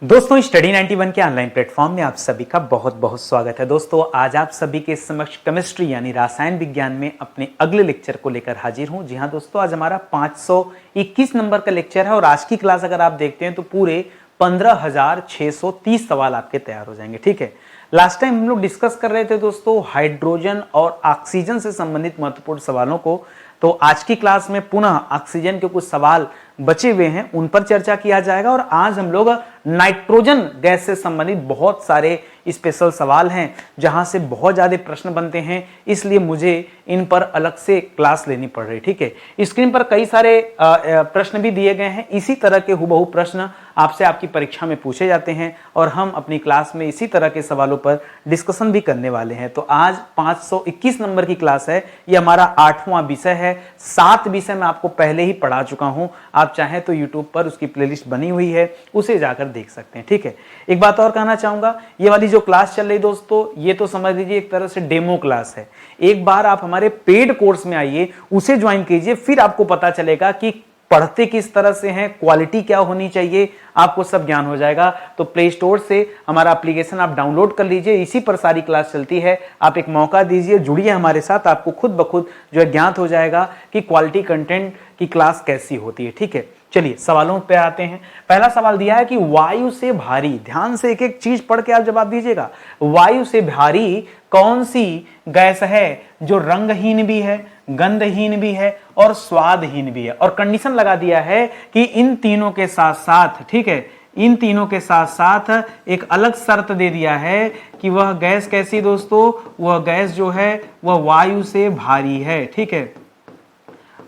दोस्तों स्टडी 91 के online platform में आप सभी का बहुत बहुत स्वागत है। दोस्तों आज आप सभी के समक्ष केमिस्ट्री यानी रसायन विज्ञान में अपने अगले लेक्चर को लेकर हाजिर हूं। जी हां दोस्तों, आज हमारा 521 नंबर का लेक्चर है और आज की क्लास अगर आप देखते हैं तो पूरे 15,630 सवाल आपके तैयार हो जाएंगे। ठीक है, लास्ट टाइम हम लोग डिस्कस कर रहे थे दोस्तों हाइड्रोजन और ऑक्सीजन से संबंधित महत्वपूर्ण सवालों को। तो आज की क्लास में पुनः ऑक्सीजन के कुछ सवाल बचे हुए हैं, उन पर चर्चा किया जाएगा। और आज हम लोग नाइट्रोजन गैस से संबंधित बहुत सारे स्पेशल सवाल हैं जहां से बहुत ज्यादा प्रश्न बनते हैं, इसलिए मुझे इन पर अलग से क्लास लेनी पड़ रही। ठीक है, स्क्रीन पर कई सारे प्रश्न भी दिए गए हैं। इसी तरह के हुबहू प्रश्न आपसे आपकी परीक्षा में पूछे जाते हैं और हम अपनी क्लास में इसी तरह के सवालों पर डिस्कशन भी करने वाले हैं। तो आज 521 नंबर की क्लास है, ये हमारा 8वां विषय है। 7 विषय मैं आपको पहले ही पढ़ा चुका हूं, आप चाहें तो YouTube पर उसकी प्लेलिस्ट बनी हुई है, उसे जाकर देख सकते हैं। ठीक है, एक बात और कहना चाहूंगा, ये वाली जो क्लास चल रही दोस्तों, ये तो समझ लीजिए एक तरह से डेमो क्लास है। एक बार आप हमारे पेड कोर्स में आइए, उसे ज्वाइन कीजिए, फिर आपको पता चलेगा कि पढ़ते किस तरह से हैं, क्वालिटी क्या होनी चाहिए, आपको सब ज्ञान हो जाएगा। तो प्ले स्टोर से हमारा एप्लीकेशन आप डाउनलोड कर लीजिए, इसी पर सारी क्लास चलती है। आप एक मौका दीजिए, जुड़िए हमारे साथ, आपको खुद ब खुद जो है ज्ञात हो जाएगा कि क्वालिटी कंटेंट की क्लास कैसी होती है। ठीक है, चलिए सवालों पे आते हैं। पहला सवाल दिया है कि वायु से भारी, ध्यान से एक एक चीज पढ़ के आप जवाब दीजिएगा। वायु से भारी कौन सी गैस है जो रंगहीन भी है, गंधहीन भी है और स्वादहीन भी है। और कंडीशन लगा दिया है कि इन तीनों के साथ साथ, ठीक है, इन तीनों के साथ साथ एक अलग शर्त दे दिया है कि वह गैस कैसी दोस्तों, वह गैस जो है वह वायु से भारी है। ठीक है,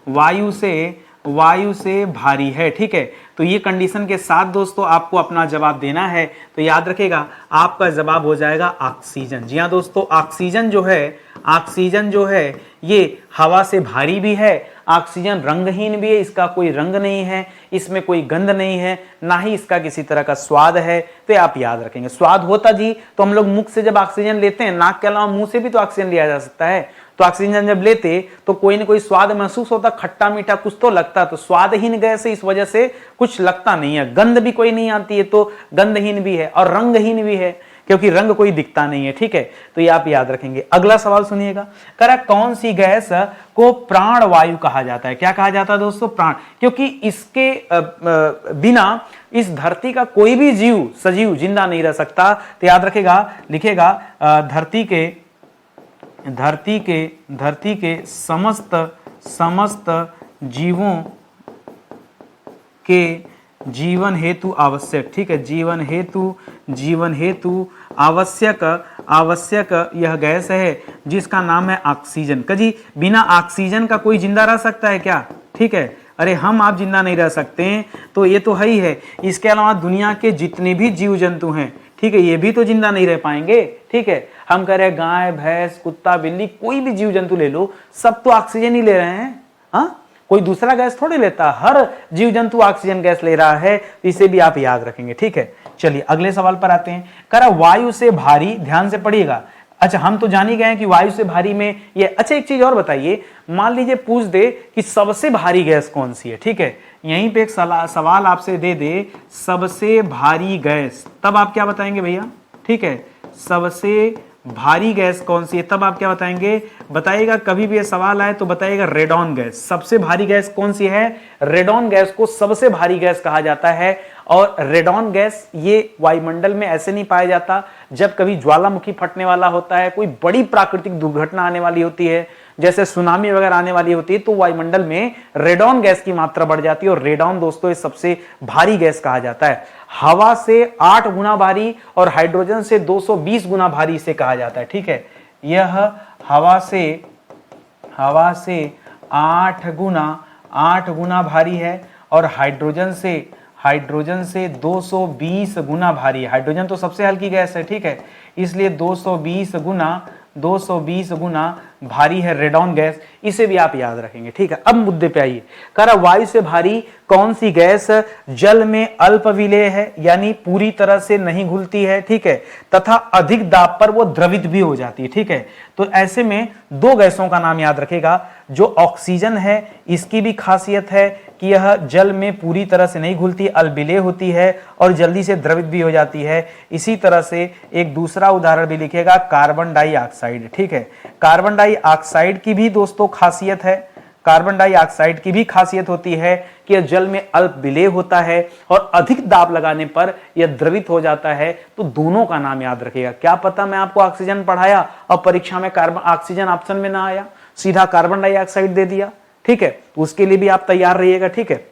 वायु से भारी है। ठीक है, तो ये कंडीशन के साथ दोस्तों आपको अपना जवाब देना है। तो याद रखिएगा, आपका जवाब हो जाएगा ऑक्सीजन। जी हाँ दोस्तों, ऑक्सीजन जो है ये हवा से भारी भी है, ऑक्सीजन रंगहीन भी है, इसका कोई रंग नहीं है, इसमें कोई गंध नहीं है, ना ही इसका किसी तरह का स्वाद है। तो आप याद रखेंगे, स्वाद होता जी तो हम लोग मुख से जब ऑक्सीजन लेते हैं, नाक के अलावा मुंह से भी तो ऑक्सीजन लिया जा सकता है। तो ऑक्सीजन जब लेते तो कोई ना कोई स्वाद महसूस होता, खट्टा मीठा कुछ तो लगता। तो स्वादहीन गैस है, इस वजह से कुछ लगता नहीं है, गंध भी कोई नहीं आती है, तो गंधहीन भी है और रंगहीन भी है क्योंकि रंग कोई दिखता नहीं है। ठीक है, तो ये आप याद रखेंगे। अगला सवाल सुनिएगा, कह रहा कौन सी गैस को प्राण वायु कहा जाता है। क्या कहा जाता है दोस्तों? प्राण, क्योंकि इसके बिना इस धरती का कोई भी जीव सजीव जिंदा नहीं रह सकता। तो याद रखेगा, लिखेगा धरती के समस्त जीवों के जीवन हेतु आवश्यक, ठीक है, जीवन हेतु आवश्यक यह गैस है जिसका नाम है ऑक्सीजन। जी बिना ऑक्सीजन का कोई जिंदा रह सकता है क्या? ठीक है, अरे हम आप जिंदा नहीं रह सकते हैं, तो ये तो है ही है। इसके अलावा दुनिया के जितने भी जीव जंतु हैं, ठीक है, ये भी तो जिंदा नहीं रह पाएंगे। ठीक है, हम कह रहे हैं गाय भैंस कुत्ता बिल्ली कोई भी जीव जंतु ले लो, सब तो ऑक्सीजन ही ले रहे हैं। हाँ, कोई दूसरा गैस थोड़ी लेता, हर जीव जंतु ऑक्सीजन गैस ले रहा है। इसे भी आप याद रखेंगे। ठीक है, चलिए अगले सवाल पर आते हैं। कह रहा वायु से भारी, ध्यान से पढ़िएगा। अच्छा, हम तो जान ही गए हैं कि वायु से भारी में ये। अच्छा, एक चीज और बताइए, मान लीजिए पूछ दे कि सबसे भारी गैस कौन सी है। ठीक है, यहीं पे एक सवाल आपसे दे दे सबसे भारी गैस, तब आप क्या बताएंगे भैया? ठीक है, सबसे भारी गैस कौन सी है, तब आप क्या बताएंगे? बताइएगा, कभी भी ये सवाल आए तो बताइएगा रेडॉन गैस। सबसे भारी गैस कौन सी है? रेडॉन गैस को सबसे भारी गैस कहा जाता है। और रेडॉन गैस ये वायुमंडल में ऐसे नहीं पाया जाता, जब कभी ज्वालामुखी फटने वाला होता है, कोई बड़ी प्राकृतिक दुर्घटना आने वाली होती है, जैसे सुनामी वगैरह आने वाली होती है, तो वायुमंडल में रेडॉन गैस की मात्रा बढ़ जाती है। और रेडॉन दोस्तों ये सबसे भारी गैस कहा जाता है। हवा से 8 गुना भारी और हाइड्रोजन से 220 गुना भारी इसे कहा जाता है। ठीक है, यह हवा से 8 गुना भारी है और हाइड्रोजन से 220 गुना भारी है। हाइड्रोजन तो सबसे हल्की गैस है। ठीक है, इसलिए 220 गुना भारी है रेडॉन गैस, इसे भी आप याद रखेंगे। ठीक है, अब मुद्दे पे आइए। कह रहा वायु से भारी कौन सी गैस जल में अल्प विलेय है, यानी पूरी तरह से नहीं घुलती है, ठीक है, तथा अधिक दाब पर वो द्रवित भी हो जाती है। ठीक है, तो ऐसे में दो गैसों का नाम याद रखेगा। जो ऑक्सीजन है इसकी भी खासियत है कि यह जल में पूरी तरह से नहीं घुलती, अल्पविलेय होती है और जल्दी से द्रवित भी हो जाती है। इसी तरह से एक दूसरा उदाहरण भी लिखेगा, कार्बन डाइऑक्साइड। ठीक है, कार्बन डाइऑक्साइड की भी दोस्तों खासियत है, कार्बन डाइऑक्साइड की भी खासियत होती है कि यह जल में अल्पविलेय होता है और अधिक दाब लगाने पर यह द्रवित हो जाता है। तो दोनों का नाम याद रखिएगा। क्या पता मैं आपको ऑक्सीजन पढ़ाया और परीक्षा में कार्बन ऑक्सीजन ऑप्शन में ना आया, सीधा कार्बन डाइऑक्साइड दे दिया। ठीक है, तो उसके लिए भी आप तैयार रहिएगा। ठीक है,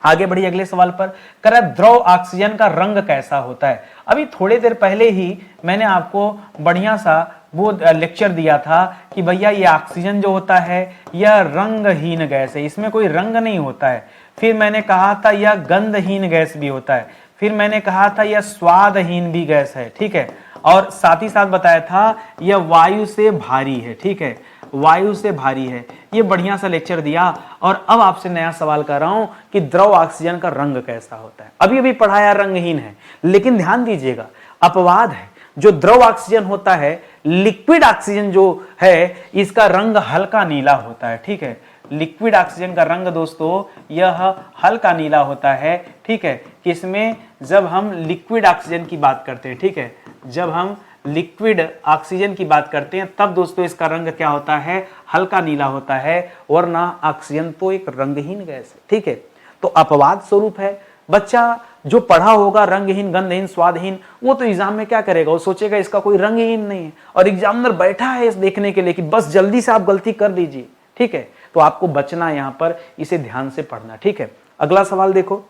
आगे बढ़िए अगले सवाल पर। कह द्रव ऑक्सीजन का रंग कैसा होता है। अभी थोड़ी देर पहले ही मैंने आपको बढ़िया सा वो लेक्चर दिया था कि भैया ये ऑक्सीजन जो होता है यह रंगहीन गैस है, इसमें कोई रंग नहीं होता है। फिर मैंने कहा था यह गंधहीन गैस भी होता है, फिर मैंने कहा था यह स्वादहीन भी गैस है। ठीक है, और साथ ही साथ बताया था यह वायु से भारी है। ठीक है, वायु से भारी है। ये बढ़िया सा लेक्चर दिया और अब आपसे नया सवाल कर रहा हूं कि द्रव ऑक्सीजन का रंग कैसा होता है। अभी अभी पढ़ाया रंगहीन है, लेकिन ध्यान दीजिएगा अपवाद है। जो द्रव ऑक्सीजन होता है, लिक्विड ऑक्सीजन जो है, इसका रंग हल्का नीला होता है। ठीक है, लिक्विड ऑक्सीजन का रंग दोस्तों यह हल्का नीला होता है। ठीक है, किसमें, जब हम लिक्विड ऑक्सीजन की बात करते हैं। ठीक है, जब हम लिक्विड ऑक्सीजन की बात करते हैं तब दोस्तों इसका रंग क्या होता है, हल्का नीला होता है, वरना ऑक्सीजन तो एक रंगहीन गैस है। ठीक है, तो अपवाद स्वरूप है। बच्चा जो पढ़ा होगा रंगहीन, गंधहीन, स्वादहीन, वो तो एग्जाम में क्या करेगा, वो सोचेगा इसका कोई रंगहीन नहीं है, और एग्जामिनर बैठा है इस देखने के लिए कि बस जल्दी से आप गलती कर दीजिए। ठीक है, तो आपको बचना है यहां पर, इसे ध्यान से पढ़ना। ठीक है, अगला सवाल देखो।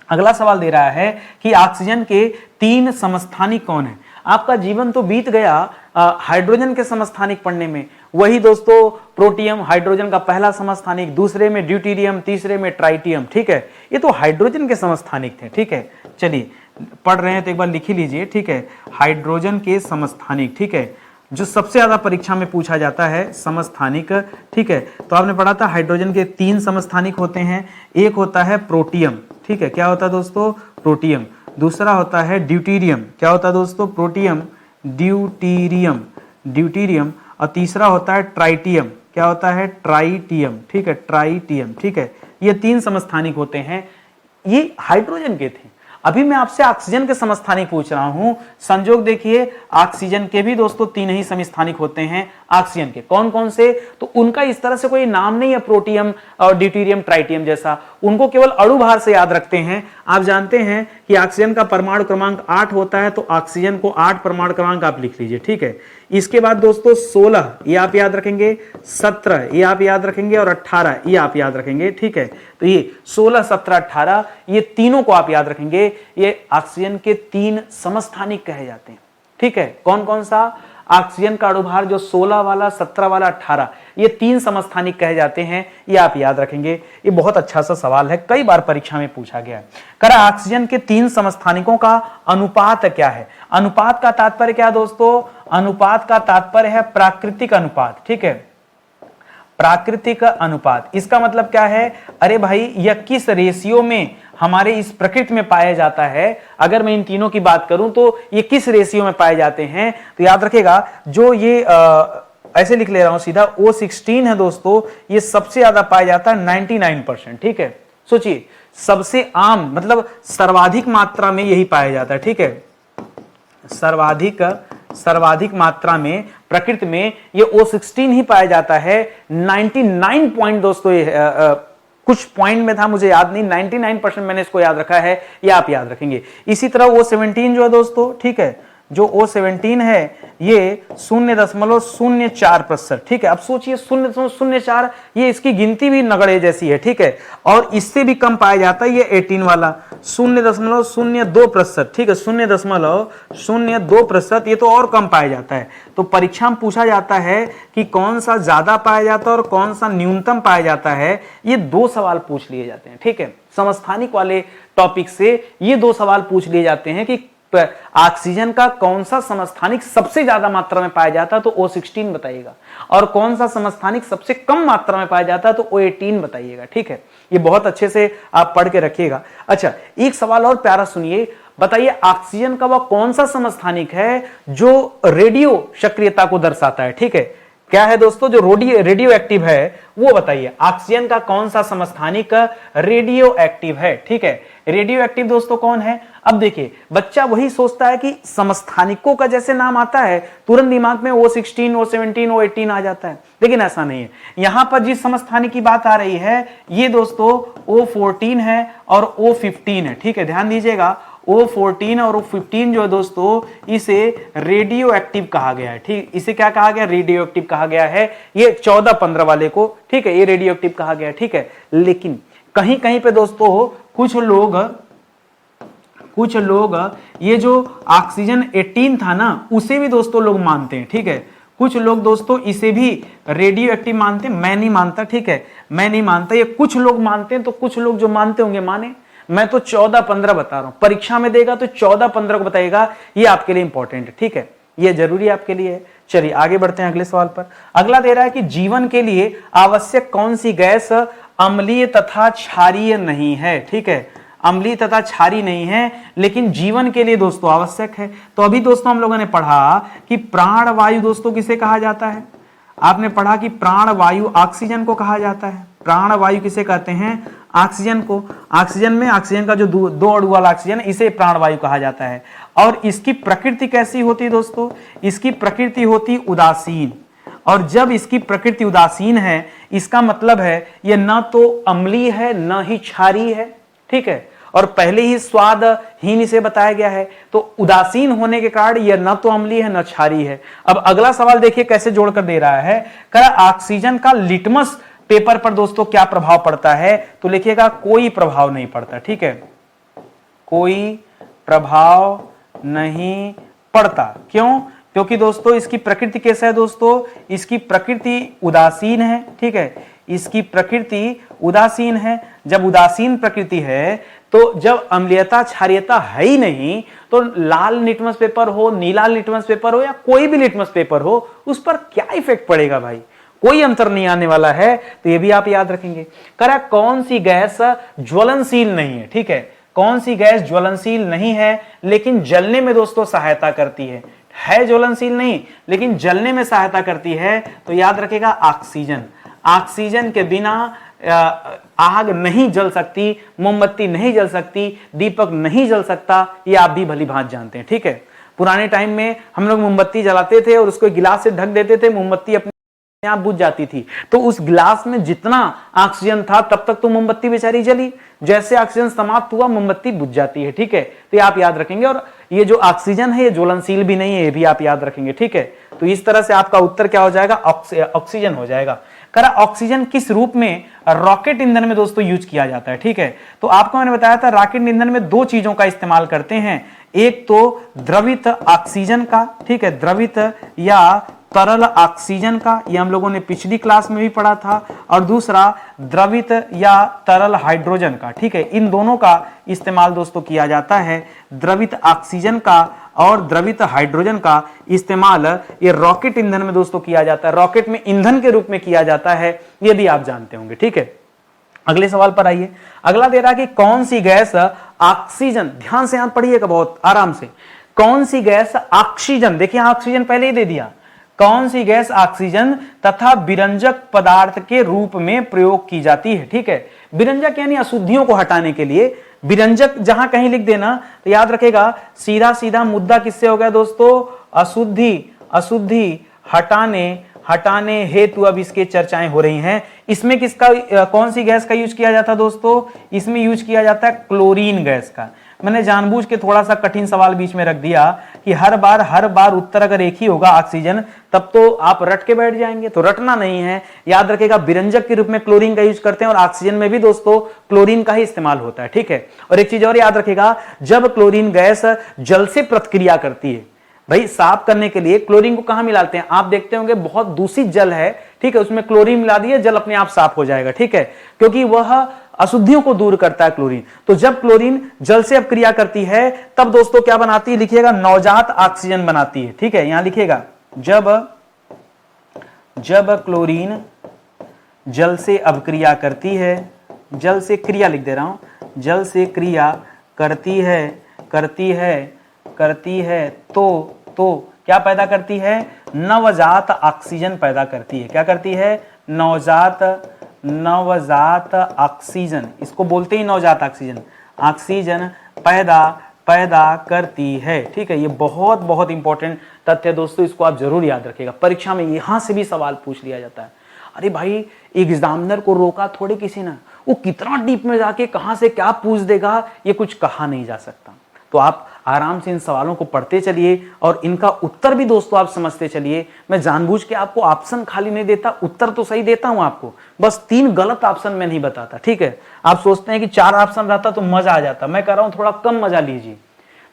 अगला सवाल दे रहा है कि ऑक्सीजन के 3 समस्थानिक कौन है। आपका जीवन तो बीत गया हाइड्रोजन के समस्थानिक पढ़ने में। वही दोस्तों प्रोटियम हाइड्रोजन का पहला समस्थानिक, दूसरे में ड्यूटेरियम, तीसरे में ट्राइटियम। ठीक है, ये तो हाइड्रोजन के समस्थानिक थे। ठीक है, चलिए पढ़ रहे हैं तो एक बार लिख ही लीजिए। ठीक है, हाइड्रोजन के समस्थानिक। ठीक है, जो सबसे ज्यादा परीक्षा में पूछा जाता है समस्थानिक। ठीक है, तो आपने पढ़ा था हाइड्रोजन के 3 समस्थानिक होते हैं। एक होता है प्रोटियम। ठीक है, क्या होता है दोस्तों, प्रोटियम। दूसरा होता है ड्यूटेरियम। क्या होता है दोस्तों, प्रोटियम, ड्यूटेरियम, ड्यूटेरियम। और तीसरा होता है ट्राइटियम। क्या होता है, ट्राइटियम। ठीक है, ट्राइटियम। ठीक है, ये 3 समस्थानिक होते हैं, ये हाइड्रोजन के थे। अभी मैं आपसे ऑक्सीजन के समस्थानिक पूछ रहा हूं। संजोग देखिए, ऑक्सीजन के भी दोस्तों 3 ही समस्थानिक होते हैं। ऑक्सीजन के कौन कौन से, तो उनका इस तरह से कोई नाम नहीं है प्रोटियम और ड्यूटेरियम, ट्राइटियम जैसा, उनको केवल अणुभार से याद रखते हैं। आप जानते हैं कि ऑक्सीजन का परमाणु क्रमांक 8 होता है, तो ऑक्सीजन को 8 परमाणु क्रमांक आप लिख लीजिए। ठीक है, इसके बाद दोस्तों 16 ये आप याद रखेंगे, 17 ये आप याद रखेंगे और 18 ये आप याद रखेंगे। ठीक है, तो ये 16, 17, 18 ये तीनों को आप याद रखेंगे। ये ऑक्सीजन के 3 समस्थानिक कहे जाते हैं। ठीक है, कौन कौन सा, ऑक्सीजन का अणुभार जो 16 वाला, 17 वाला, 18, ये 3 समस्थानिक कहे जाते हैं। ये आप याद रखेंगे। ये बहुत अच्छा सा सवाल है, कई बार परीक्षा में पूछा गया है। करा ऑक्सीजन के 3 समस्थानिकों का अनुपात क्या है। अनुपात का तात्पर्य क्या दोस्तों, अनुपात का तात्पर्य है प्राकृतिक अनुपात। ठीक है, प्राकृतिक अनुपात, इसका मतलब क्या है, अरे भाई यह किस रेशियो में हमारे इस प्रकृति में पाया जाता है। अगर मैं इन तीनों की बात करूं तो ये किस रेशियो में पाए जाते हैं, तो याद रखेगा जो ये ऐसे लिख ले रहा हूं सीधा, O16 है दोस्तों, ये सबसे ज्यादा पाया जाता है 99%। ठीक है, सोचिए सबसे आम मतलब सर्वाधिक मात्रा में यही पाया जाता है। ठीक है, सर्वाधिक मात्रा में प्रकृति में ये O16 ही पाया जाता है। 99 पॉइंट दोस्तों कुछ पॉइंट में था, मुझे याद नहीं, 99% मैंने इसको याद रखा है, ये आप याद रखेंगे। इसी तरह O17 जो है दोस्तों, ठीक है, जो O17 है ये 0.04%। ठीक है, अब सोचिए 0.04, ये इसकी गिनती भी नगड़े जैसी है। ठीक है, और इससे भी कम पाया जाता है ये 18 वाला 0.02%। ठीक है, 0.02%, ये तो और कम पाया जाता है। तो परीक्षा में पूछा जाता है कि कौन सा ज्यादा पाया जाता है और कौन सा न्यूनतम पाया जाता है। ये 2 सवाल पूछ लिए जाते हैं। ठीक है, समस्थानिक वाले टॉपिक से ये 2 सवाल पूछ लिए जाते हैं कि तो ऑक्सीजन का कौन सा समस्थानिक सबसे ज्यादा मात्रा में पाया जाता है तो O16 बताइएगा, और कौन सा समस्थानिक सबसे कम मात्रा में पाया जाता है तो O18 बताइएगा। ठीक है, ये बहुत अच्छे से आप पढ़ के रखिएगा। अच्छा, एक सवाल और प्यारा सुनिए, बताइए ऑक्सीजन का वह कौन सा समस्थानिक है जो रेडियो सक्रियता को दर्शाता है। ठीक है, क्या है दोस्तों, जो रेडियो एक्टिव है वो बताइए, ऑक्सीजन का कौन सा समस्थानिक रेडियो एक्टिव है। ठीक है, रेडियो एक्टिव दोस्तों कौन है। अब देखिए, बच्चा वही सोचता है कि समस्थानिकों का जैसे नाम आता है तुरंत दिमाग में O16, O17, O18 आ जाता है, लेकिन ऐसा नहीं है। यहां पर जिस समस्थानिक की बात आ रही है ये दोस्तों O14 है और O15 है। ठीक है, ध्यान दीजिएगा, O14 और O15 जो है दोस्तों इसे रेडियो एक्टिव कहा गया है। ठीक, इसे क्या कहा गया, रेडियो एक्टिव कहा गया है। ये 14-15 वाले को, ठीक है, ये रेडियो एक्टिव कहा गया है। ठीक है, लेकिन कहीं कहीं पे दोस्तों कुछ लोग ये जो ऑक्सीजन 18 था ना उसे भी दोस्तों लोग मानते हैं। ठीक है, कुछ लोग दोस्तों इसे भी रेडियो एक्टिव मानते हैं, मैं नहीं मानता। ठीक है, मैं नहीं मानता, ये कुछ लोग मानते हैं, तो कुछ लोग जो मानते होंगे माने, मैं तो 14-15 बता रहा हूं। परीक्षा में देगा तो 14-15 को बताएगा, ये आपके लिए इंपॉर्टेंट है। ठीक है, ये जरूरी आपके लिए है। चलिए आगे बढ़ते हैं अगले सवाल पर। अगला दे रहा है कि जीवन के लिए आवश्यक कौन सी गैस अम्लीय तथा क्षारीय नहीं है। ठीक है, अम्लीय तथा क्षारीय नहीं है लेकिन जीवन के लिए दोस्तों आवश्यक है। तो अभी दोस्तों हम लोगों ने पढ़ा कि प्राणवायु दोस्तों किसे कहा जाता है, आपने पढ़ा कि प्राणवायु ऑक्सीजन को कहा जाता है। प्राणवायु किसे कहते हैं, ऑक्सीजन को। ऑक्सीजन में ऑक्सीजन का जो दो अणु वाला ऑक्सीजन, इसे प्राणवायु कहा जाता है। और इसकी प्रकृति कैसी होती है दोस्तों, इसकी प्रकृति होती उदासीन, और जब इसकी प्रकृति उदासीन है इसका मतलब है ये न तो अम्लीय है न ही क्षारीय है। ठीक है, और पहले ही स्वादहीन इसे बताया गया है, तो उदासीन होने के कारण यह न तो अम्लीय है न क्षारीय है। अब अगला सवाल देखिए कैसे जोड़कर दे रहा है, कह ऑक्सीजन का लिटमस पेपर पर दोस्तों क्या प्रभाव पड़ता है, तो लिखिएगा कोई प्रभाव नहीं पड़ता। ठीक है, कोई प्रभाव नहीं पड़ता। क्यों, क्योंकि दोस्तों इसकी प्रकृति कैसा है दोस्तों, इसकी प्रकृति उदासीन है। ठीक है, इसकी प्रकृति उदासीन है। जब उदासीन प्रकृति है तो जब अम्लीयता क्षारीयता है ही नहीं, तो लाल लिटमस पेपर हो, नीला लिटमस पेपर हो या कोई भी लिटमस पेपर हो, उस पर क्या इफेक्ट पड़ेगा भाई, कोई अंतर नहीं आने वाला है। तो ये भी आप याद रखेंगे। करा कौन सी गैस ज्वलनशील नहीं है। ठीक है, कौन सी गैस ज्वलनशील नहीं है लेकिन जलने में दोस्तों सहायता करती है ज्वलनशील नहीं लेकिन जलने में सहायता करती है, तो याद रखेगा ऑक्सीजन। ऑक्सीजन के बिना आग नहीं जल सकती, मोमबत्ती नहीं जल सकती, दीपक नहीं जल सकता, ये आप भी भली भांति जानते हैं। ठीक है, पुराने टाइम में हम लोग मोमबत्ती जलाते थे और उसको गिलास से ढक देते थे, मोमबत्ती अपने आप बुझ जाती थी। तो उस गिलास में जितना ऑक्सीजन था तब तक तो मोमबत्ती बेचारी जली, जैसे ऑक्सीजन समाप्त हुआ मोमबत्ती बुझ जाती है। ठीक है, तो ये आप याद रखेंगे। और ये जो ऑक्सीजन है ये ज्वलनशील भी नहीं है, ये भी आप याद रखेंगे। ठीक है, तो इस तरह से आपका उत्तर क्या हो जाएगा, ऑक्सीजन हो जाएगा। करा ऑक्सीजन किस रूप में रॉकेट ईंधन में दोस्तों यूज किया जाता है। ठीक है, तो आपको मैंने बताया था रॉकेट ईंधन में दो चीजों का इस्तेमाल करते हैं, एक तो द्रवित ऑक्सीजन का, ठीक है, द्रवित या तरल ऑक्सीजन का, ये हम लोगों ने पिछली क्लास में भी पढ़ा था, और दूसरा द्रवित या तरल हाइड्रोजन का। ठीक है, इन दोनों का इस्तेमाल दोस्तों किया जाता है। द्रवित ऑक्सीजन का और द्रवित हाइड्रोजन का इस्तेमाल ये रॉकेट ईंधन में दोस्तों किया जाता है, रॉकेट में ईंधन के रूप में किया जाता है, ये भी आप जानते होंगे। ठीक है, अगले सवाल पर आइए। अगला दे रहा है कि कौन सी गैस ऑक्सीजन, ध्यान से यहां पढ़िएगा बहुत आराम से, कौन सी गैस ऑक्सीजन, देखिए ऑक्सीजन पहले ही दे दिया, कौन सी गैस ऑक्सीजन तथा विरंजक पदार्थ के रूप में प्रयोग की जाती है। ठीक है, विरंजक यानी अशुद्धियों को हटाने के लिए, विरंजक जहां कहीं लिख देना तो याद रखेगा सीधा सीधा मुद्दा किससे हो गया दोस्तों, अशुद्धि हटाने हेतु अब इसके चर्चाएं हो रही हैं। इसमें किसका, कौन सी गैस का यूज किया जाता है दोस्तों, इसमें यूज किया जाता है क्लोरीन गैस का। मैंने जानबूझ के थोड़ा सा कठिन सवाल बीच में रख दिया कि हर बार उत्तर अगर एक ही होगा ऑक्सीजन, तब तो आप रट के बैठ जाएंगे, तो रटना नहीं है, याद रखेगा विरंजक के रूप में क्लोरीन का यूज करते हैं और ऑक्सीजन में भी दोस्तों क्लोरीन का ही इस्तेमाल होता है। ठीक है, और एक चीज और याद रखेगा, जब क्लोरीन गैस जल से प्रतिक्रिया करती है, भाई साफ करने के लिए क्लोरीन को कहां मिलाते हैं, आप देखते होंगे बहुत दूषित जल है, ठीक है, उसमें क्लोरीन मिला दिए, जल अपने आप साफ हो जाएगा। ठीक है, क्योंकि वह अशुद्धियों को दूर करता है क्लोरीन। तो जब क्लोरीन जल से अब क्रिया करती है तब दोस्तों क्या बनाती है, लिखिएगा नवजात ऑक्सीजन बनाती है। ठीक है, यहां लिखिएगा जब क्लोरीन जल से अब क्रिया करती है, जल से क्रिया लिख दे रहा हूं, जल से क्रिया करती है तो क्या पैदा करती है, नवजात ऑक्सीजन पैदा करती है। क्या करती है, नवजात ऑक्सीजन, इसको बोलते ही नवजात ऑक्सीजन, ऑक्सीजन पैदा करती है। ठीक है, ये बहुत बहुत इंपॉर्टेंट तथ्य दोस्तों, इसको आप जरूर याद रखिएगा। परीक्षा में यहां से भी सवाल पूछ लिया जाता है। अरे भाई, एग्जामिनर को रोका थोड़ी किसी ने, वो कितना डीप में जाके कहां से क्या पूछ देगा ये कुछ कहा नहीं जा सकता। तो आप आराम से इन सवालों को पढ़ते चलिए और इनका उत्तर भी दोस्तों आप समझते चलिए। मैं जानबूझ के आपको ऑप्शन खाली नहीं देता, उत्तर तो सही देता हूं आपको, बस 3 गलत ऑप्शन मैं नहीं बताता। ठीक है, आप सोचते हैं कि 4 ऑप्शन रहता तो मजा आ जाता, मैं कह रहा हूं थोड़ा कम मजा लीजिए।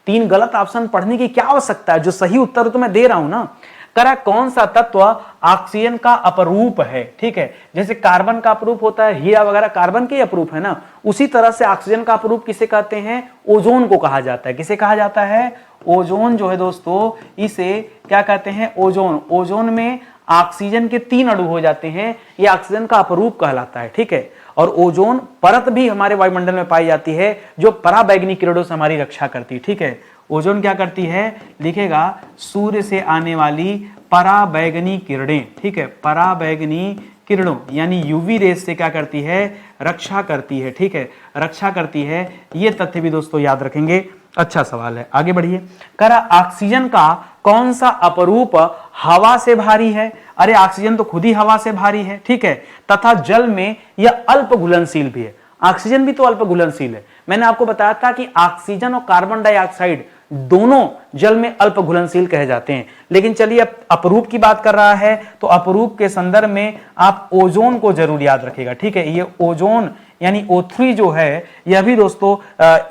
3 गलत ऑप्शन पढ़ने की क्या आवश्यकता है, जो सही उत्तर तो मैं दे रहा हूं ना। करा कौन सा तत्व ऑक्सीजन का अपरूप है। ठीक है, जैसे कार्बन का अपरूप होता है, हीरा वगैरह कार्बन के अपरूप है ना, उसी तरह से ऑक्सीजन का अपरूप किसे कहते हैं, ओजोन को कहा जाता है। किसे कहा जाता है, ओजोन जो है दोस्तों, इसे क्या कहते हैं, ओजोन। ओजोन में ऑक्सीजन के 3 अणु हो जाते हैं, ये ऑक्सीजन का अपरूप कहलाता है। ठीक है, और ओजोन परत भी हमारे वायुमंडल में पाई जाती है जो पराबैंगनी किरणों से हमारी रक्षा करती है। ठीक है, ओजोन क्या करती है, लिखेगा सूर्य से आने वाली पराबैंगनी किरणें। ठीक है, पराबैंगनी किरणों यानी यूवी रेस से क्या करती है, रक्षा करती है। ठीक है, रक्षा करती है, ये तथ्य भी दोस्तों याद रखेंगे। अच्छा सवाल है, आगे बढ़िए। करा ऑक्सीजन का कौन सा अपरूप हवा से भारी है। अरे ऑक्सीजन तो खुद ही हवा से भारी है। ठीक है, तथा जल में यह अल्प घुलनशील भी है। ऑक्सीजन भी तो अल्प घुलनशील है। मैंने आपको बताया था कि ऑक्सीजन और कार्बन डाइऑक्साइड दोनों जल में अल्प घुलनशील कहे जाते हैं। लेकिन चलिए अब अपरूप की बात कर रहा है तो अपरूप के संदर्भ में आप ओजोन को जरूर याद रखिएगा। ठीक है, ये ओजोन यानी O3 जो है यह भी दोस्तों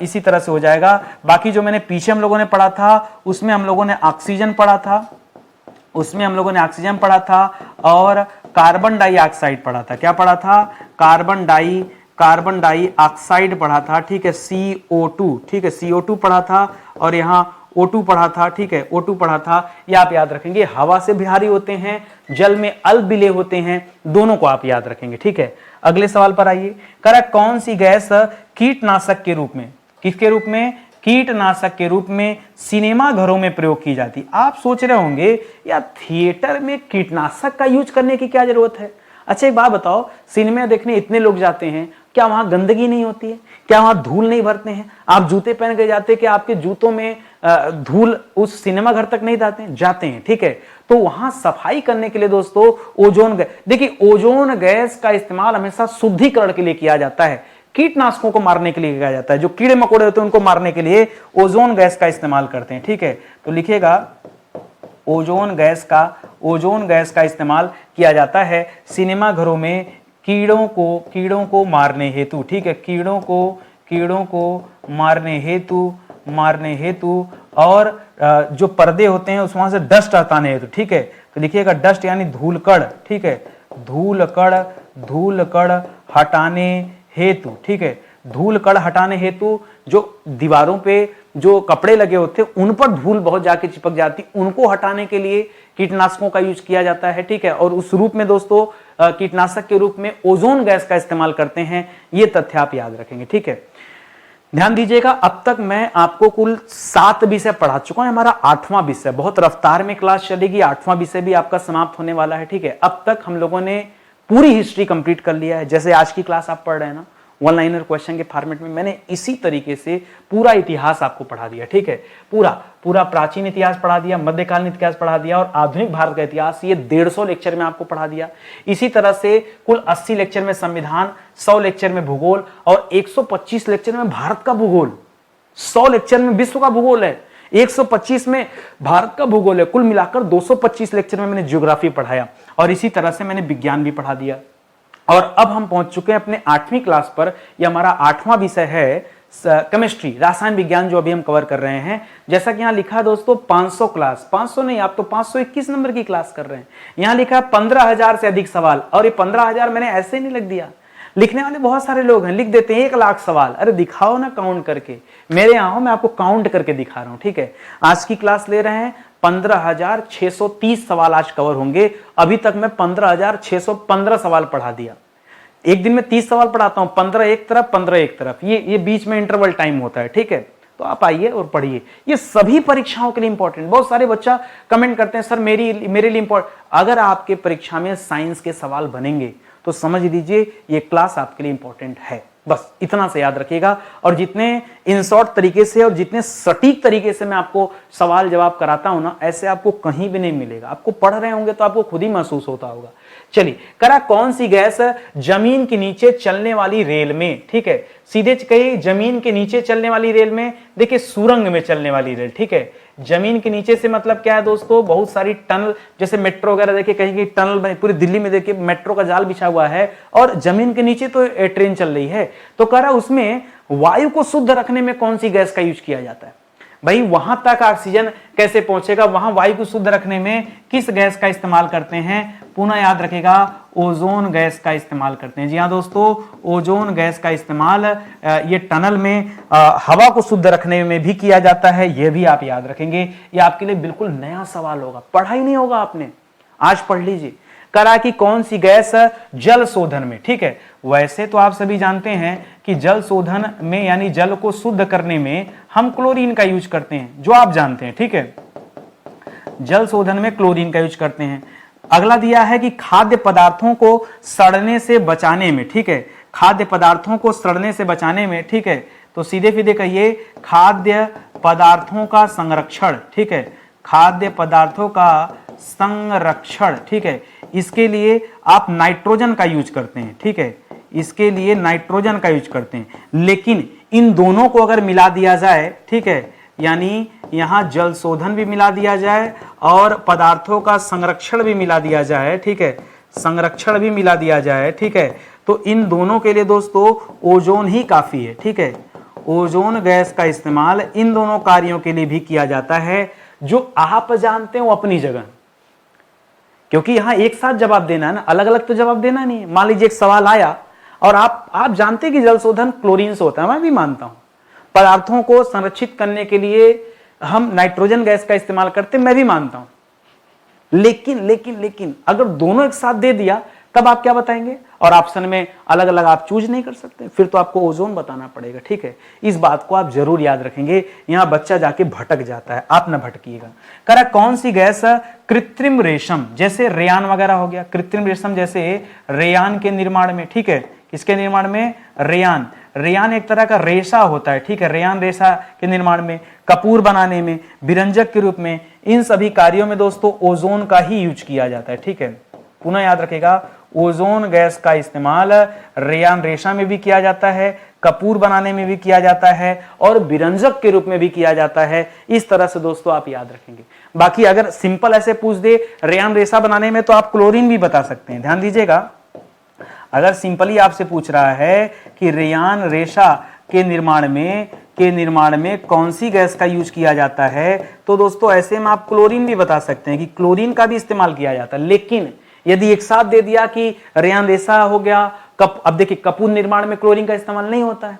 इसी तरह से हो जाएगा। बाकी जो मैंने पीछे हम लोगों ने पढ़ा था उसमें हम लोगों ने ऑक्सीजन पढ़ा था, और कार्बन डाइऑक्साइड पढ़ा था। क्या पढ़ा था, कार्बन डाइऑक्साइड पढ़ा था। ठीक है, CO2, ठीक है, CO2 पढ़ा था और यहाँ O2 पढ़ा था। ठीक है, O2 पढ़ा था। ये आप याद रखेंगे, हवा से भारी होते हैं, जल में अल्प विलेय होते हैं, दोनों को आप याद रखेंगे। ठीक है, अगले सवाल पर आइए। करा कौन सी गैस कीटनाशक के रूप में, किसके रूप में, कीटनाशक के रूप में सिनेमा घरों में प्रयोग की जाती। आप सोच रहे होंगे या थिएटर में कीटनाशक का यूज करने की क्या जरूरत है। अच्छा एक बात बताओ, सिनेमा देखने इतने लोग जाते हैं, क्या वहां गंदगी नहीं होती है, क्या वहां धूल नहीं भरते हैं। आप जूते पहन के जाते, कि आपके जूतों में धूल उस सिनेमा घर तक नहीं जाते हैं। ठीक है, तो वहां सफाई करने के लिए दोस्तों ओजोन गैस, देखिए ओजोन गैस का इस्तेमाल हमेशा शुद्धिकरण के लिए किया जाता है, कीटनाशकों को मारने के लिए किया जाता है। जो कीड़े मकोड़े होते हैं उनको मारने के लिए ओजोन गैस का इस्तेमाल करते हैं। ठीक है, तो लिखिएगा ओजोन गैस का इस्तेमाल किया जाता है सिनेमा घरों में कीड़ों को मारने हेतु। ठीक है, कीड़ों को मारने हेतु और जो पर्दे होते हैं उस वहां से डस्ट हटाने हेतु। ठीक है, तो लिखिएगा डस्ट यानी धूलकण। ठीक है, धूलकण हटाने हेतु। ठीक है, धूलकण हटाने हेतु जो दीवारों पे जो कपड़े लगे होते हैं उन पर धूल बहुत जाके चिपक जाती, उनको हटाने के लिए कीटनाशकों का यूज किया जाता है। ठीक है, और उस रूप में दोस्तों कीटनाशक के रूप में ओजोन गैस का इस्तेमाल करते हैं। ये तथ्य आप याद रखेंगे। ठीक है, ध्यान दीजिएगा, अब तक मैं आपको कुल 7 विषय पढ़ा चुका हूं। हमारा 8वां विषय, बहुत रफ्तार में क्लास चलेगी, 8वां विषय भी आपका समाप्त होने वाला है। ठीक है, अब तक हम लोगों ने पूरी हिस्ट्री कंप्लीट कर लिया है। जैसे आज की क्लास आप पढ़ रहे हैं ना, 1 लाइनर क्वेश्चन के फॉर्मेट में, मैंने इसी तरीके से पूरा इतिहास आपको पढ़ा दिया। ठीक है, पूरा प्राचीन इतिहास पढ़ा दिया, मध्यकालीन इतिहास पढ़ा दिया और आधुनिक भारत का इतिहास, ये 150 लेक्चर में आपको पढ़ा दिया। इसी तरह से कुल 80 लेक्चर में संविधान, 100 लेक्चर में भूगोल और 125 लेक्चर में भारत का भूगोल। 100 लेक्चर में विश्व का भूगोल है, 125 में भारत का भूगोल है। कुल मिलाकर 225 लेक्चर में मैंने ज्योग्राफी पढ़ाया और इसी तरह से मैंने विज्ञान भी पढ़ा दिया। और अब हम पहुंच चुके हैं अपने 8वीं क्लास पर। यह हमारा 8वां विषय है केमिस्ट्री, रसायन विज्ञान जो अभी हम कवर कर रहे हैं। जैसा कि यहाँ लिखा है दोस्तों 500 क्लास, 500 नहीं, आप तो 521 नंबर की क्लास कर रहे हैं। यहाँ लिखा है 15,000 से अधिक सवाल, और ये 15,000 मैंने ऐसे नहीं लिख दिया, लिखने वाले बहुत सारे लोग हैं, लिख देते हैं 1,00,000 सवाल। अरे दिखाओ ना काउंट करके, मेरे यहाँ मैं आपको काउंट करके दिखा रहा हूँ, ठीक है। आज की क्लास ले रहे हैं, 15,630 सवाल आज कवर होंगे। अभी तक मैं 15,615 सवाल पढ़ा दिया। एक दिन में 30 सवाल पढ़ाता हूं, 15 एक तरफ 15 एक तरफ, ये बीच में इंटरवल टाइम होता है, ठीक है। तो आप आइए और पढ़िए, ये सभी परीक्षाओं के लिए इंपॉर्टेंट। बहुत सारे बच्चा कमेंट करते हैं सर मेरे लिए इंपॉर्टेंट। अगर आपके परीक्षा में साइंस के सवाल बनेंगे तो समझ लीजिए ये क्लास आपके लिए इंपॉर्टेंट है, बस इतना से याद रखिएगा। और जितने इन शॉर्ट तरीके से और जितने सटीक तरीके से मैं आपको सवाल जवाब कराता हूं ना, ऐसे आपको कहीं भी नहीं मिलेगा। आपको पढ़ रहे होंगे तो आपको खुद ही महसूस होता होगा। चलिए, करा कौन सी गैस जमीन के नीचे चलने वाली रेल में, ठीक है। सीधे कही जमीन के नीचे चलने वाली रेल में, देखिए सुरंग में चलने वाली रेल, ठीक है। जमीन के नीचे से मतलब क्या है दोस्तों, बहुत सारी टनल, जैसे मेट्रो वगैरह देखिए कहीं की टनल बनी, पूरी दिल्ली में देखिए मेट्रो का जाल बिछा हुआ है और जमीन के नीचे तो ट्रेन चल रही है। तो कह रहा उसमें वायु को शुद्ध रखने में कौन सी गैस का यूज किया जाता है। भाई वहां तक ऑक्सीजन कैसे पहुंचेगा, वहां वायु को शुद्ध रखने में किस गैस का इस्तेमाल करते हैं, पुनः याद रखेगा ओजोन गैस का इस्तेमाल करते हैं। जी हाँ दोस्तों, ओजोन गैस का इस्तेमाल ये टनल में हवा को शुद्ध रखने में भी किया जाता है, ये भी आप याद रखेंगे। ये आपके लिए बिल्कुल नया सवाल होगा, पढ़ा ही नहीं होगा आपने, आज पढ़ लीजिए। करा कि कौन सी गैस जल शोधन में, ठीक है। वैसे तो आप सभी जानते हैं कि जल शोधन में यानी जल को शुद्ध करने में हम क्लोरीन का यूज करते हैं, जो आप जानते हैं, ठीक है। जल शोधन में क्लोरीन का यूज करते हैं। अगला दिया है कि खाद्य पदार्थों को सड़ने से बचाने में, ठीक है। खाद्य पदार्थों को सड़ने से बचाने में, ठीक है। तो सीधे सीधे कहिए खाद्य पदार्थों का संरक्षण, ठीक है। खाद्य पदार्थों का संरक्षण, ठीक है। इसके लिए आप नाइट्रोजन का यूज करते हैं, ठीक है। इसके लिए नाइट्रोजन का यूज करते हैं, लेकिन इन दोनों को अगर मिला दिया जाए, ठीक है, यानी यहां जल शोधन भी मिला दिया जाए और पदार्थों का संरक्षण भी मिला दिया जाए, ठीक है, संरक्षण भी मिला दिया जाए, ठीक है। तो इन दोनों के लिए दोस्तों ओजोन ही काफी है, ठीक है। ओजोन गैस का इस्तेमाल इन दोनों कार्यों के लिए भी किया जाता है, जो आप जानते हो अपनी जगह, क्योंकि यहां एक साथ जवाब देना है ना, अलग अलग तो जवाब देना नहीं है। मान लीजिए एक सवाल आया और आप जानते हैं कि जल शोधन क्लोरीन से होता है, मैं भी मानता हूं। पदार्थों को संरक्षित करने के लिए हम नाइट्रोजन गैस का इस्तेमाल करते, मैं भी मानता हूं। लेकिन अगर दोनों एक साथ दे दिया तब आप क्या बताएंगे, और ऑप्शन में अलग अलग आप चूज नहीं कर सकते, फिर तो आपको ओजोन बताना पड़ेगा, ठीक है। इस बात को आप जरूर याद रखेंगे, यहां बच्चा जाके भटक जाता है, आप ना भटकिएगा। करा कौन सी गैस कृत्रिम रेशम, जैसे रेयान वगैरह हो गया, कृत्रिम रेशम जैसे रेयान के निर्माण में, ठीक है। किसके निर्माण में, रेयान। रेयान एक तरह का रेशा होता है, ठीक है। रेयान रेशा के निर्माण में, कपूर बनाने में, विरंजक के रूप में, इन सभी कार्यों में दोस्तों ओजोन का ही यूज किया जाता है, ठीक है। पुनः याद रखेगा ओजोन गैस का इस्तेमाल रेयान रेशा में भी किया जाता है, कपूर बनाने में भी किया जाता है और विरंजक के रूप में भी किया जाता है। इस तरह से दोस्तों आप याद रखेंगे। बाकी अगर सिंपल ऐसे पूछ दे रेयान रेशा बनाने में, तो आप क्लोरीन भी बता सकते हैं, ध्यान दीजिएगा। अगर सिंपली आपसे पूछ रहा है कि रेयान रेशा के निर्माण में कौन सी गैस का यूज किया जाता है, तो दोस्तों ऐसे में आप क्लोरीन भी बता सकते हैं कि क्लोरीन का भी इस्तेमाल किया जाता है। लेकिन यदि एक साथ दे दिया कि रेयान रेशा हो गया, अब देखिए कपूर निर्माण में क्लोरीन का इस्तेमाल नहीं होता है,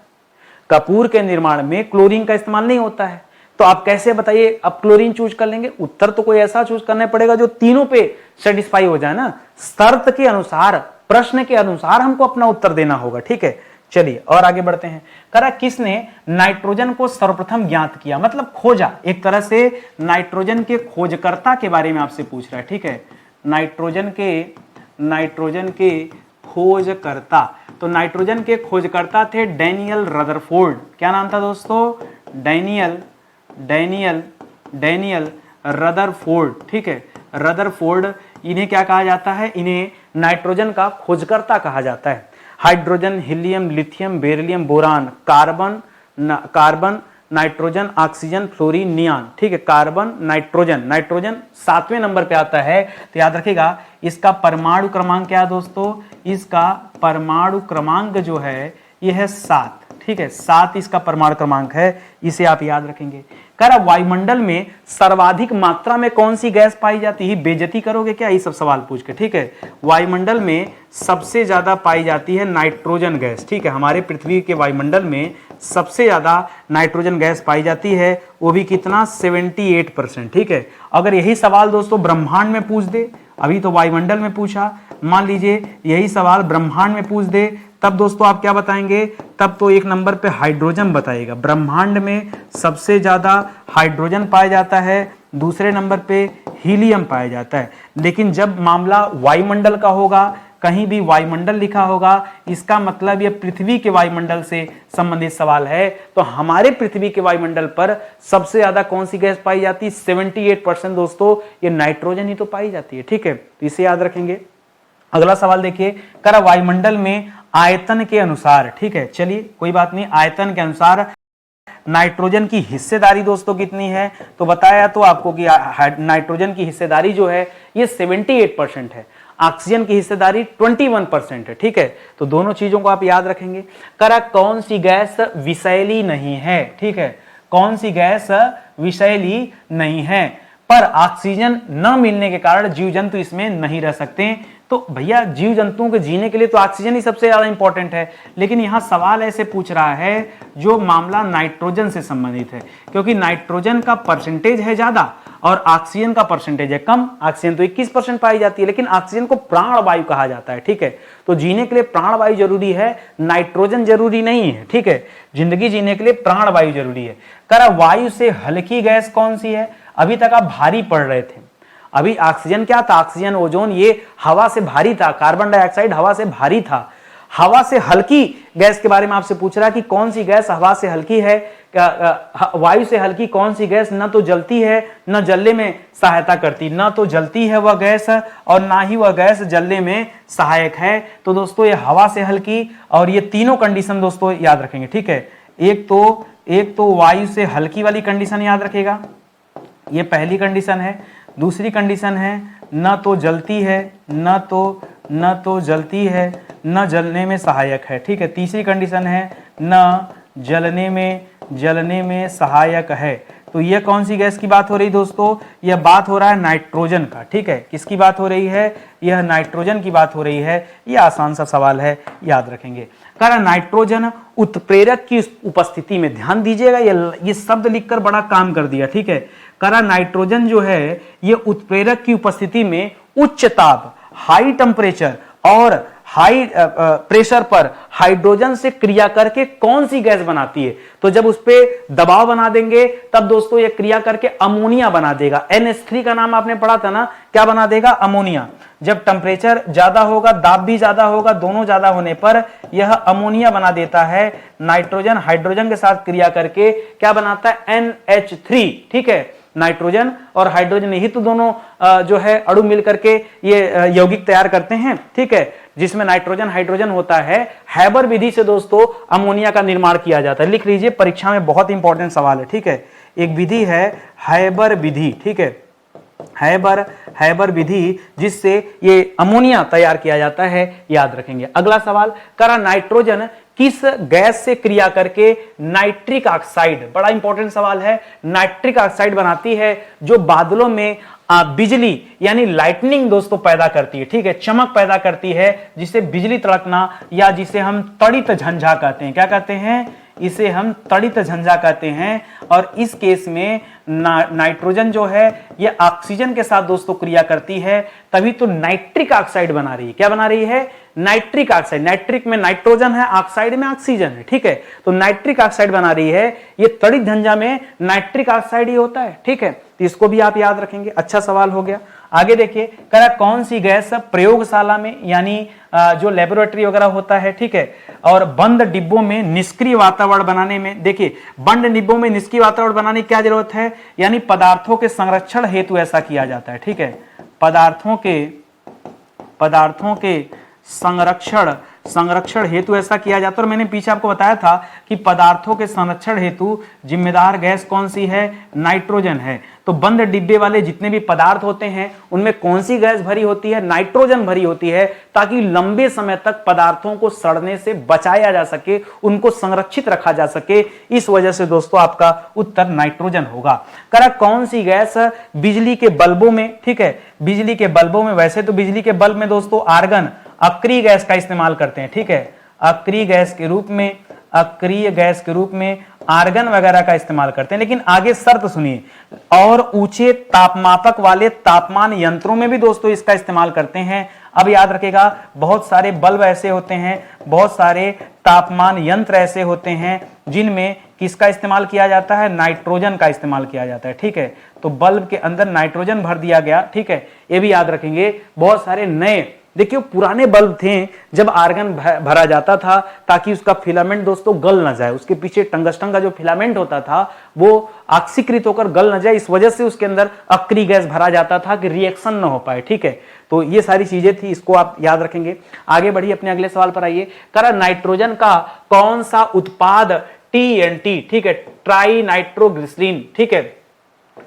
कपूर के निर्माण में क्लोरीन का इस्तेमाल नहीं होता है, तो आप कैसे बताइए अब क्लोरीन चूज कर लेंगे। उत्तर तो कोई ऐसा चूज करना पड़ेगा जो तीनों पे सेटिस्फाई हो जाए ना, शर्त के अनुसार, प्रश्न के अनुसार हमको अपना उत्तर देना होगा, ठीक है। चलिए और आगे बढ़ते हैं। करा किसने नाइट्रोजन को सर्वप्रथम ज्ञात किया, मतलब खोजा, एक तरह से नाइट्रोजन के खोजकर्ता के बारे में आपसे पूछ रहा है, ठीक है। नाइट्रोजन के खोजकर्ता, तो नाइट्रोजन के खोजकर्ता थे डैनियल रदरफोर्ड। क्या नाम था दोस्तों, डैनियल रदरफोर्ड, ठीक है। रदरफोर्ड, इन्हें क्या कहा जाता है, इन्हें नाइट्रोजन का खोजकर्ता कहा जाता है। Hydrogen, helium, lithium, beryllium, boron, carbon, nitrogen, oxygen, fluorine, neon, ठीक है। कार्बन, नाइट्रोजन 7वें नंबर पे आता है। तो याद रखिएगा इसका परमाणु क्रमांक क्या है दोस्तों, इसका परमाणु क्रमांक जो है यह है 7, ठीक है, 7 इसका परमाणु क्रमांक है, इसे आप याद रखेंगे। कह रहा वायुमंडल में सर्वाधिक मात्रा में कौन सी गैस पाई जाती है? बेइज्जती करोगे क्या ये सब सवाल पूछ के, ठीक है। वायुमंडल में सबसे ज्यादा पाई जाती है नाइट्रोजन गैस, ठीक है। हमारे पृथ्वी के वायुमंडल में सबसे ज्यादा नाइट्रोजन गैस पाई जाती है, वो भी कितना? 78%, ठीक है। अगर यही सवाल दोस्तों ब्रह्मांड में पूछ दे, अभी तो वायुमंडल में पूछा, मान लीजिए यही सवाल ब्रह्मांड में पूछ दे, तब दोस्तों आप क्या बताएंगे? तब तो एक नंबर पे हाइड्रोजन बताइएगा। ब्रह्मांड में सबसे ज्यादा हाइड्रोजन पाया जाता है, दूसरे नंबर पे हीलियम पाया जाता है। लेकिन जब मामला वायुमंडल का होगा, कहीं भी वायुमंडल लिखा होगा, इसका मतलब ये पृथ्वी के वायुमंडल से संबंधित सवाल है। तो हमारे पृथ्वी के वायुमंडल पर सबसे ज्यादा कौन सी गैस पाई जाती है? 78% दोस्तों ये नाइट्रोजन ही तो पाई जाती है, ठीक है। तो इसे याद रखेंगे। अगला सवाल देखिए, करा वायुमंडल में आयतन के अनुसार, ठीक है, चलिए कोई बात नहीं, आयतन के अनुसार नाइट्रोजन की हिस्सेदारी दोस्तों कितनी है? तो बताया तो आपको कि नाइट्रोजन की हिस्सेदारी जो है ये 78% है, ऑक्सीजन की हिस्सेदारी 21% है, ठीक है। तो दोनों चीजों को आप याद रखेंगे। करा कौन सी गैस विषैली नहीं है? ठीक है, कौन सी गैस विषैली नहीं है? पर ऑक्सीजन न मिलने के कारण जीव जंतु इसमें नहीं रह सकते। तो भैया जीव जंतुओं के जीने के लिए तो ऑक्सीजन ही सबसे ज्यादा इंपॉर्टेंट है, लेकिन यहां सवाल ऐसे पूछ रहा है जो मामला नाइट्रोजन से संबंधित है, क्योंकि नाइट्रोजन का परसेंटेज है ज्यादा और ऑक्सीजन का परसेंटेज है कम। ऑक्सीजन तो 21% पाई जाती है, लेकिन ऑक्सीजन को प्राणवायु कहा जाता है, ठीक है। तो जीने के लिए प्राणवायु जरूरी है, नाइट्रोजन जरूरी नहीं है, ठीक है। जिंदगी जीने के लिए प्राणवायु जरूरी है। करा वायु से हल्की गैस कौन सी है? अभी तक आप भारी पढ़ रहे थे, अभी ऑक्सीजन क्या था? ऑक्सीजन, ओजोन, ये हवा से भारी था, कार्बन डाइऑक्साइड हवा से भारी था। हवा से हल्की गैस के बारे में आपसे पूछ रहा है कि कौन सी गैस हवा से हल्की है? वायु से हल्की कौन सी गैस न तो जलती है न जलने में सहायता करती, न तो जलती है वह गैस और ना ही वह गैस जलने में सहायक है। तो दोस्तों ये हवा से हल्की, और ये तीनों कंडीशन दोस्तों याद रखेंगे, ठीक है। एक तो वायु से हल्की वाली कंडीशन याद रखेगा, ये पहली कंडीशन है। दूसरी कंडीशन है न तो जलती है, न तो जलती है, न जलने में सहायक है, ठीक है। तीसरी कंडीशन है न जलने में सहायक है। तो यह कौन सी गैस की बात हो रही दोस्तों? यह बात हो रहा है नाइट्रोजन का, ठीक है। किसकी बात हो रही है? यह नाइट्रोजन की बात हो रही है। यह आसान सा सवाल है, याद रखेंगे। कारण नाइट्रोजन उत्प्रेरक की उपस्थिति में, ध्यान दीजिएगा, ये शब्द लिखकर बड़ा काम कर दिया, ठीक है। करा नाइट्रोजन जो है ये उत्प्रेरक की उपस्थिति में उच्च ताप, हाई टेम्परेचर और हाई प्रेशर पर हाइड्रोजन से क्रिया करके कौन सी गैस बनाती है? तो जब उस पर दबाव बना देंगे तब दोस्तों ये क्रिया करके अमोनिया बना देगा। NH3 का नाम आपने पढ़ा था ना, क्या बना देगा? अमोनिया। जब टेम्परेचर ज्यादा होगा, दाब भी ज्यादा होगा, दोनों ज्यादा होने पर यह अमोनिया बना देता है। नाइट्रोजन हाइड्रोजन के साथ क्रिया करके क्या बनाता है? NH3, ठीक है। नाइट्रोजन और हाइड्रोजन ही तो दोनों जो है अणु मिल करके ये यौगिक तैयार करते हैं, ठीक है, जिसमें नाइट्रोजन हाइड्रोजन होता है। हैबर विधि से दोस्तों अमोनिया का निर्माण किया जाता है। लिख लीजिए, परीक्षा में बहुत इंपॉर्टेंट सवाल है, ठीक है। एक विधि है हैबर विधि, ठीक है, हैबर विधि, जिससे ये अमोनिया तैयार किया जाता है, याद रखेंगे। अगला सवाल, करा नाइट्रोजन किस गैस से क्रिया करके नाइट्रिक ऑक्साइड, बड़ा इंपॉर्टेंट सवाल है, नाइट्रिक ऑक्साइड बनाती है जो बादलों में बिजली यानी लाइटनिंग दोस्तों पैदा करती है, ठीक है, चमक पैदा करती है, जिसे बिजली तड़कना या जिसे हम तड़ित झंझा कहते हैं। क्या कहते हैं? इसे हम तड़ित झंझा कहते हैं। और इस केस में नाइट्रोजन जो है ये ऑक्सीजन के साथ दोस्तों क्रिया करती है, तभी तो नाइट्रिक ऑक्साइड बना रही है। क्या बना रही है? Nitric oxide. नाइट्रिक में नाइट्रोजन है, ऑक्साइड में ऑक्सीजन है, ठीक है। तो नाइट्रिक ऑक्साइड बना रही है। ये तड़ित झंझा में नाइट्रिक ऑक्साइड ही होता है, ठीक है। तो इसको भी आप याद रखेंगे। अच्छा सवाल हो गया। आगे देखिए, करा कौन सी गैस प्रयोगशाला में यानी जो लेबोरेटरी वगैरह होता है, ठीक है, और बंद डिब्बों में निष्क्रिय वातावरण बनाने में, देखिए बंद डिब्बों में निष्क्रिय वातावरण बनाने की क्या जरूरत है? यानी पदार्थों के संरक्षण हेतु ऐसा किया जाता है, ठीक है। पदार्थों के संरक्षण हेतु ऐसा किया जाता है। और मैंने पीछे आपको बताया था कि पदार्थों के संरक्षण हेतु जिम्मेदार गैस कौन सी है? नाइट्रोजन है। तो बंद डिब्बे वाले जितने भी पदार्थ होते हैं उनमें कौन सी गैस भरी होती है? नाइट्रोजन भरी होती है, ताकि लंबे समय तक पदार्थों को सड़ने से बचाया जा सके, उनको संरक्षित रखा जा सके। इस वजह से दोस्तों आपका उत्तर नाइट्रोजन होगा। करा कौन सी गैस बिजली के बल्बों में, ठीक है, बिजली के बल्बों में, वैसे तो बिजली के बल्ब में दोस्तों आर्गन अक्रिय गैस का इस्तेमाल करते हैं, ठीक है, अक्रिय गैस के रूप में, अक्रिय गैस के रूप में आर्गन वगैरह का इस्तेमाल करते हैं। लेकिन आगे शर्त सुनिए, और ऊंचे तापमापक वाले तापमान यंत्रों में भी दोस्तों इसका इस्तेमाल करते हैं। अब याद रखिएगा, बहुत सारे बल्ब ऐसे होते हैं, बहुत सारे तापमान यंत्र ऐसे होते हैं जिनमें किसका इस्तेमाल किया जाता है? नाइट्रोजन का इस्तेमाल किया जाता है, ठीक है। तो बल्ब के अंदर नाइट्रोजन भर दिया गया, ठीक है, ये भी याद रखेंगे। बहुत सारे नए, देखिए पुराने बल्ब थे जब आर्गन भरा जाता था ताकि उसका फिलामेंट दोस्तों गल ना जाए, उसके पीछे टंगस्टन का जो फिलामेंट होता था वो ऑक्सीकृत होकर गल ना जाए, इस वजह से उसके अंदर अक्रिय गैस भरा जाता था कि रिएक्शन ना हो पाए, ठीक है। तो ये सारी चीजें थी, इसको आप याद रखेंगे। आगे बढ़िए, अपने अगले सवाल पर आइए। करा नाइट्रोजन का कौन सा उत्पाद TNT, ठीक है, ट्राई नाइट्रोग्लिसरीन, ठीक है,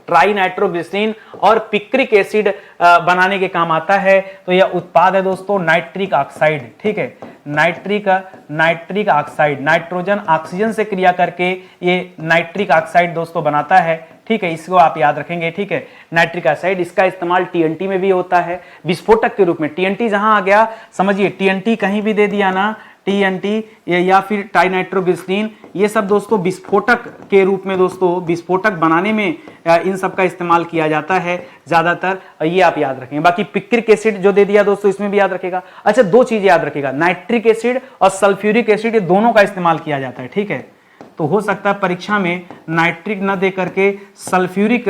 ट्राई नाइट्रोग्लिसरीन और पिक्रिक एसिड बनाने के काम आता है? तो यह उत्पाद है दोस्तों नाइट्रिक ऑक्साइड, ठीक है, नाइट्रिक ऑक्साइड। नाइट्रोजन ऑक्सीजन से क्रिया करके ये नाइट्रिक ऑक्साइड दोस्तों बनाता है, ठीक है, इसको आप याद रखेंगे, ठीक है, नाइट्रिक ऑक्साइड। इसका इस्तेमाल TNT में भी होता है विस्फोटक के रूप में। TNT जहां आ गया, समझिए TNT कहीं भी दे दिया ना, TNT या फिर ट्राइनाइट्रोग्लिसरीन, ये सब दोस्तों विस्फोटक के रूप में दोस्तों, विस्फोटक बनाने में इन सब का इस्तेमाल किया जाता है ज्यादातर, ये आप याद रखेंगे। बाकी पिक्रिक एसिड जो दे दिया दोस्तों, इसमें भी याद रखेगा। अच्छा, दो चीजें याद रखेगा, नाइट्रिक एसिड और सल्फ्यूरिक एसिड, ये दोनों का इस्तेमाल किया जाता है, ठीक है। तो हो सकता है परीक्षा में नाइट्रिक न दे करके सल्फ्यूरिक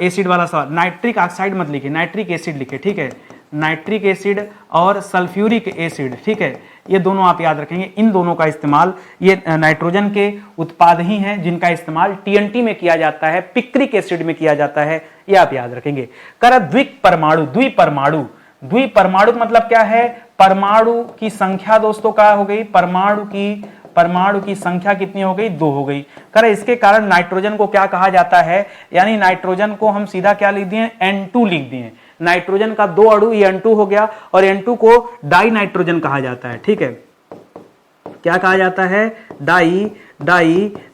एसिड वाला सवाल, नाइट्रिक ऑक्साइड मत लिखे, नाइट्रिक एसिड लिखे, ठीक है, नाइट्रिक एसिड और सल्फ्यूरिक एसिड, ठीक है, ये दोनों आप याद रखेंगे। इन दोनों का इस्तेमाल, ये नाइट्रोजन के उत्पाद ही हैं जिनका इस्तेमाल TNT में किया जाता है, पिक्रिक एसिड में किया जाता है, ये आप याद रखेंगे। कर द्विपरमाणु, द्विपरमाणु, द्विपरमाणु मतलब क्या है? परमाणु की संख्या दोस्तों क्या हो गई? परमाणु की संख्या कितनी हो गई? 2 हो गई। करे इसके कारण नाइट्रोजन को क्या कहा जाता है? यानी नाइट्रोजन को हम सीधा क्या लिख दिए? N2 लिख दिए। नाइट्रोजन का 2 अणु, ये N2 हो गया, और N2 को डाई नाइट्रोजन कहा जाता है, ठीक है। क्या कहा जाता है? डाई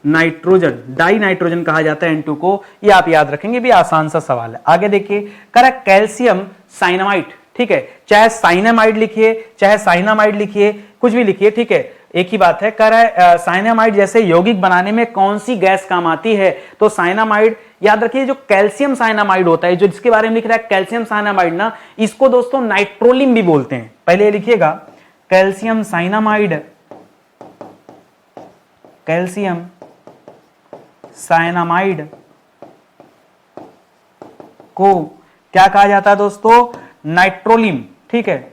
नाइट्रोजन, डाई नाइट्रोजन कहा जाता है N2 को, ये आप याद रखेंगे, भी आसान सा सवाल है। आगे देखिए, करा कैल्शियम साइनामाइड, ठीक है, चाहे साइनामाइड लिखिए चाहे साइनामाइड लिखिए, कुछ भी लिखिए, ठीक है, एक ही बात है। कह रहा है साइनामाइड जैसे यौगिक बनाने में कौन सी गैस काम आती है? तो साइनामाइड याद रखिए, जो कैल्शियम साइनामाइड होता है, जो जिसके बारे में लिख रहा है कैल्शियम साइनामाइड ना, इसको दोस्तों नाइट्रोलिम भी बोलते हैं। पहले लिखिएगा, कैल्शियम साइनामाइड, कैल्शियम साइनामाइड को क्या कहा जाता है दोस्तों? नाइट्रोलिम, ठीक है,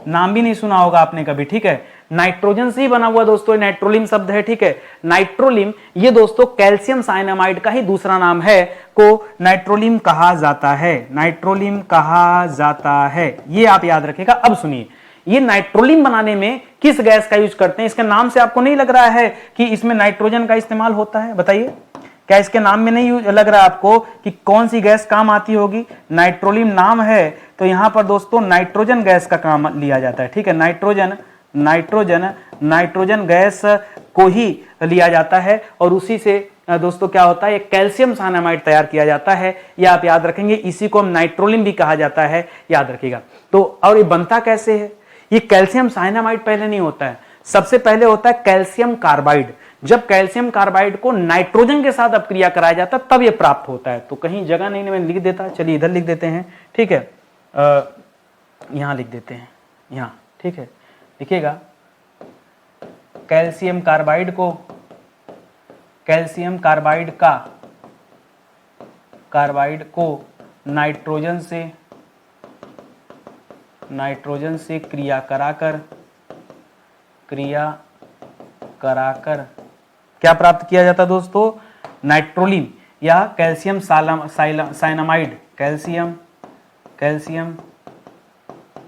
नाम भी नहीं सुना होगा आपने कभी, ठीक है, नाइट्रोजन से ही बना हुआ दोस्तों नाइट्रोलिम शब्द है, ठीक है। नाइट्रोलिम ये दोस्तों कैल्शियम साइनामाइड का ही दूसरा नाम है, को नाइट्रोलिम कहा जाता है, नाइट्रोलिम कहा जाता है, ये आप याद रखिएगा। अब सुनिए, ये नाइट्रोलिम बनाने में किस गैस का यूज करते हैं? इसके नाम से आपको नहीं लग रहा है कि इसमें नाइट्रोजन का इस्तेमाल होता है? बताइए, क्या इसके नाम में नहीं लग रहा है आपको कि कौन सी गैस काम आती होगी? नाइट्रोलिम नाम है, तो यहां पर दोस्तों नाइट्रोजन गैस का काम लिया जाता है, ठीक है, नाइट्रोजन गैस को ही लिया जाता है, और उसी से दोस्तों क्या होता है? कैल्शियम साइनामाइड तैयार किया जाता है, ये आप याद रखेंगे। इसी को हम नाइट्रोलिम भी कहा जाता है, याद रखिएगा। तो और ये बनता कैसे है? ये कैल्शियम साइनामाइड पहले नहीं होता है, सबसे पहले होता है कैल्शियम कार्बाइड। जब कैल्शियम कार्बाइड को नाइट्रोजन के साथ अपक्रिया कराया जाता है तब ये प्राप्त होता है। तो कहीं जगह नहीं, मैं लिख देता, चलिए इधर लिख देते हैं, ठीक है, यहां लिख देते हैं, यहां, ठीक है, लिखिएगा, कैल्शियम कार्बाइड को, कैल्शियम कार्बाइड को नाइट्रोजन से क्रिया कराकर क्या प्राप्त किया जाता दोस्तों? नाइट्रोलिन या कैल्शियम साइनामाइड, कैल्शियम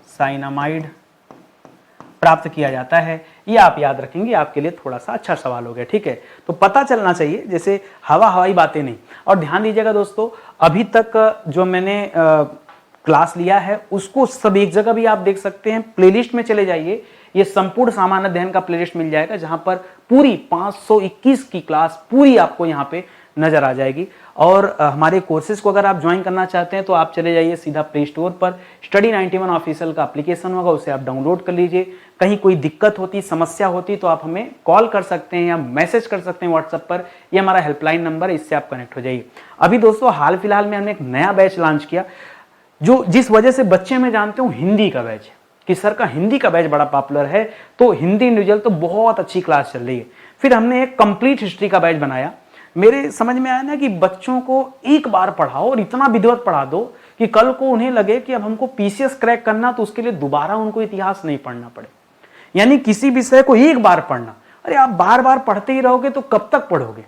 साइनामाइड प्राप्त किया जाता है। ये आप याद रखेंगे, आपके लिए थोड़ा सा अच्छा सवाल हो गया, ठीक है। तो पता चलना चाहिए, जैसे हवाई बातें नहीं। और ध्यान दीजिएगा दोस्तों, अभी तक जो मैंने क्लास लिया है उसको सब एक जगह भी आप देख सकते हैं, प्लेलिस्ट में चले जाइए, ये संपूर्ण सामान्य अध्ययन का प्लेलिस्ट मिल जाएगा, जहां पर पूरी 521 की क्लास पूरी आपको यहाँ पे नजर आ जाएगी। और हमारे कोर्सेज को अगर आप ज्वाइन करना चाहते हैं तो आप चले जाइए सीधा प्ले स्टोर पर, स्टडी 91 ऑफिशियल का एप्लीकेशन होगा, उसे आप डाउनलोड कर लीजिए। कहीं कोई दिक्कत होती, समस्या होती तो आप हमें कॉल कर सकते हैं या मैसेज कर सकते हैं व्हाट्सएप पर, ये हमारा हेल्पलाइन नंबर है, इससे आप कनेक्ट हो जाइए। अभी दोस्तों हाल फिलहाल में हमने एक नया बैच लॉन्च किया, जो जिस वजह से बच्चे मैं जानते हूँ हिंदी का बैच कि सर का हिंदी का बैच बड़ा पॉपुलर है, तो हिंदी इंडिविजुअल तो बहुत अच्छी क्लास चल रही है। फिर हमने एक कंप्लीट हिस्ट्री का बैच बनाया। मेरे समझ में आया ना कि बच्चों को एक बार पढ़ाओ और इतना विधिवत पढ़ा दो कि कल को उन्हें लगे कि अब हमको पीसीएस क्रैक करना, तो उसके लिए दोबारा उनको इतिहास नहीं पढ़ना पड़े। यानी किसी विषय को एक बार पढ़ना, अरे आप बार बार पढ़ते ही रहोगे तो कब तक पढ़ोगे,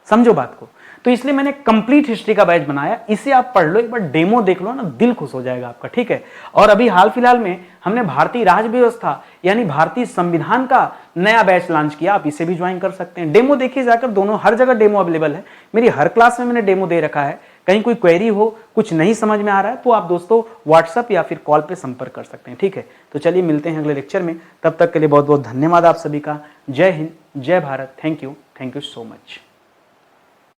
समझो बात को। तो इसलिए मैंने कंप्लीट हिस्ट्री का बैच बनाया, इसे आप पढ़ लो, एक बार डेमो देख लो ना, दिल खुश हो जाएगा आपका, ठीक है। और अभी हाल फिलहाल में हमने भारतीय राज्य व्यवस्था यानी भारतीय संविधान का नया बैच लॉन्च किया, आप इसे भी ज्वाइन कर सकते हैं। डेमो देखिए जाकर, दोनों हर जगह डेमो अवेलेबल है, मेरी हर क्लास में मैंने डेमो दे रखा है। कहीं कोई क्वेरी हो, कुछ नहीं समझ में आ रहा है, तो आप दोस्तों व्हाट्सएप या फिर कॉल पे संपर्क कर सकते हैं, ठीक है। तो चलिए मिलते हैं अगले लेक्चर में, तब तक के लिए बहुत बहुत धन्यवाद आप सभी का। जय हिंद, जय Bharat, thank you so much.